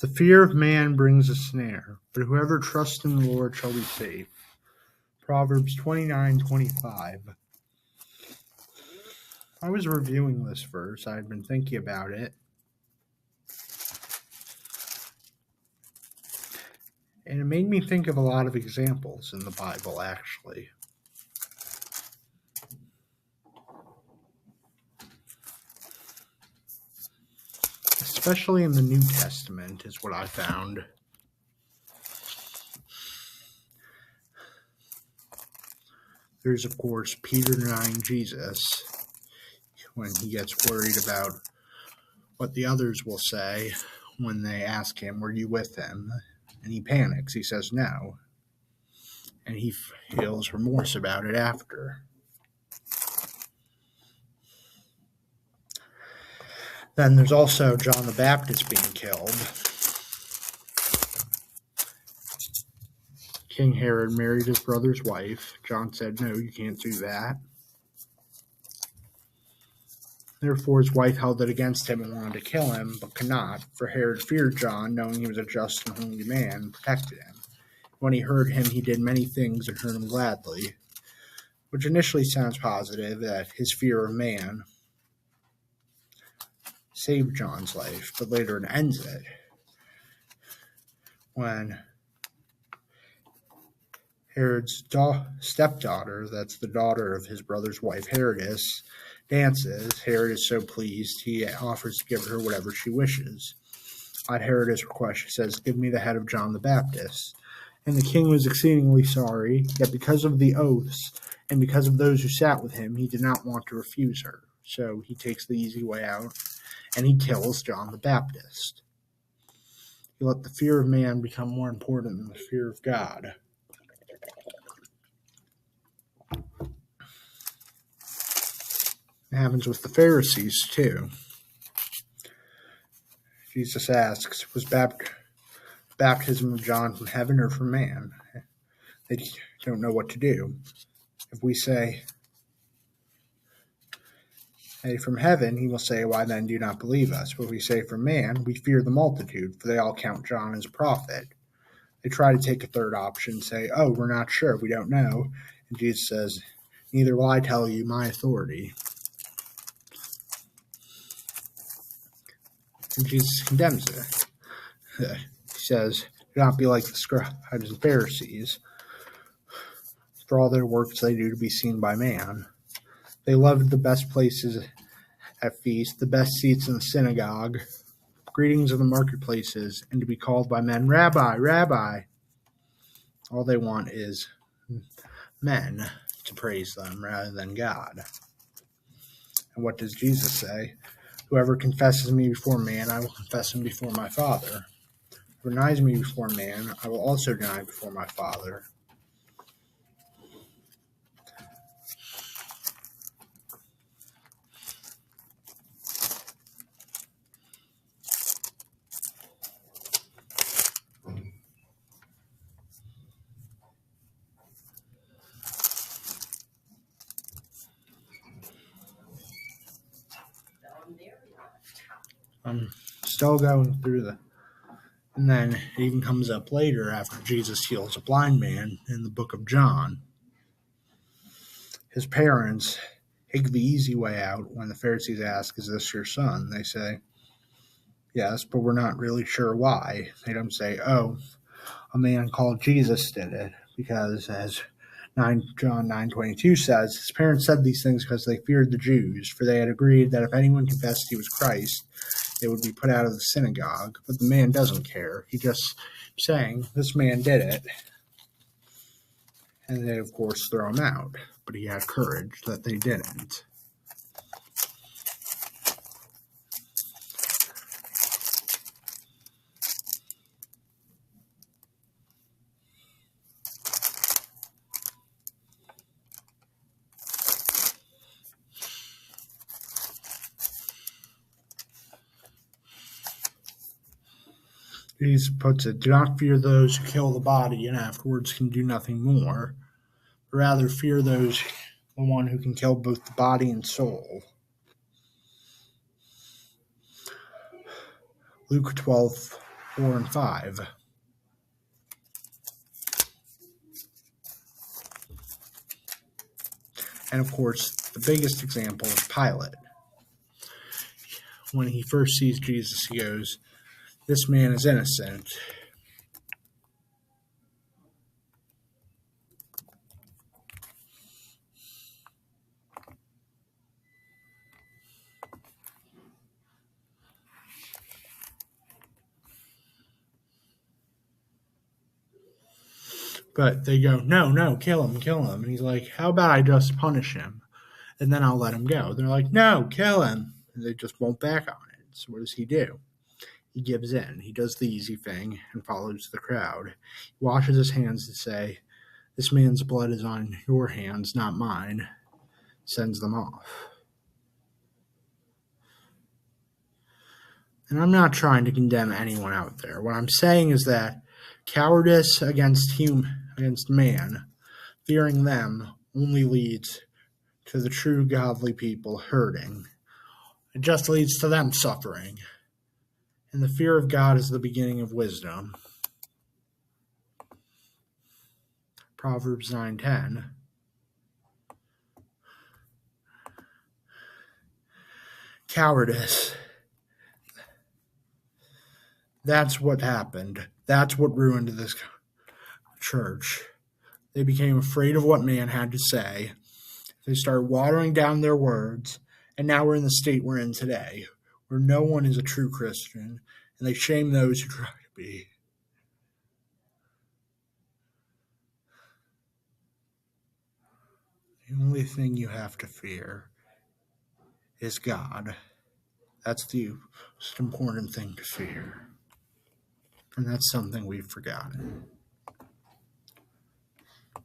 The fear of man brings a snare, but whoever trusts in the Lord shall be safe. Proverbs 29:25. I was reviewing this verse. I had been thinking about it. And it made me think of a lot of examples in the Bible, actually. Especially in the New Testament is what I found. There's, of course, Peter denying Jesus when he gets worried about what the others will say when they ask him, were you with him? And he panics. He says no. And he feels remorse about it after. Then there's also John the Baptist being killed. King Herod married his brother's wife. John said, no, you can't do that. Therefore, his wife held it against him and wanted to kill him, but could not, for Herod feared John, knowing he was a just and holy man, and protected him. When he heard him, he did many things and heard him gladly, which initially sounds positive, that his fear of man saved John's life, but later it ends it when Herod's stepdaughter, that's the daughter of his brother's wife, Herodias, dances. Herod is so pleased, he offers to give her whatever she wishes. At Herodias' request, she says, give me the head of John the Baptist. And the king was exceedingly sorry, yet because of the oaths and because of those who sat with him, he did not want to refuse her. So he takes the easy way out, and he kills John the Baptist. He let the fear of man become more important than the fear of God. It happens with the Pharisees, too. Jesus asks, was baptism of John from heaven or from man? They don't know what to do. If we say, hey, from heaven, he will say, why then do you not believe us? But if we say from man, we fear the multitude, for they all count John as a prophet. They try to take a third option, say, oh, we're not sure, we don't know. And Jesus says, neither will I tell you my authority. And Jesus condemns it. He says, do not be like the scribes and Pharisees, for all their works they do to be seen by man. They loved the best places at feast, the best seats in the synagogue, greetings of the marketplaces, and to be called by men, Rabbi, Rabbi. All they want is men to praise them rather than God. And what does Jesus say? Whoever confesses me before man, I will confess him before my Father. Whoever denies me before man, I will also deny before my Father. I'm still going through and then it even comes up later after Jesus heals a blind man in the book of John. His parents take the easy way out when the Pharisees ask, is this your son? They say, yes, but we're not really sure why. They don't say, oh, a man called Jesus did it, because as John 9:22 says, his parents said these things because they feared the Jews, for they had agreed that if anyone confessed he was Christ, they would be put out of the synagogue. But the man doesn't care. He just saying, this man did it. And they, of course, throw him out. But he had courage that they didn't. Jesus puts it, do not fear those who kill the body and afterwards can do nothing more. Rather fear the one who can kill both the body and soul. Luke 12, 4 and 5. And of course, the biggest example is Pilate. When he first sees Jesus, he goes, "This man is innocent." But they go, no, kill him. And he's like, "How about I just punish him, and then I'll let him go?" They're like, "No, kill him." And they just won't back on it. So what does he do? He gives in. He does the easy thing and follows the crowd. He washes his hands to say, "This man's blood is on your hands, not mine." Sends them off. And I'm not trying to condemn anyone out there. What I'm saying is that cowardice against man, fearing them, only leads to the true godly people hurting. It just leads to them suffering. And the fear of God is the beginning of wisdom. Proverbs 9:10. Cowardice. That's what happened. That's what ruined this church. They became afraid of what man had to say. They started watering down their words, and now we're in the state we're in today, where no one is a true Christian, and they shame those who try to be. The only thing you have to fear is God. That's the most important thing to fear. And that's something we've forgotten.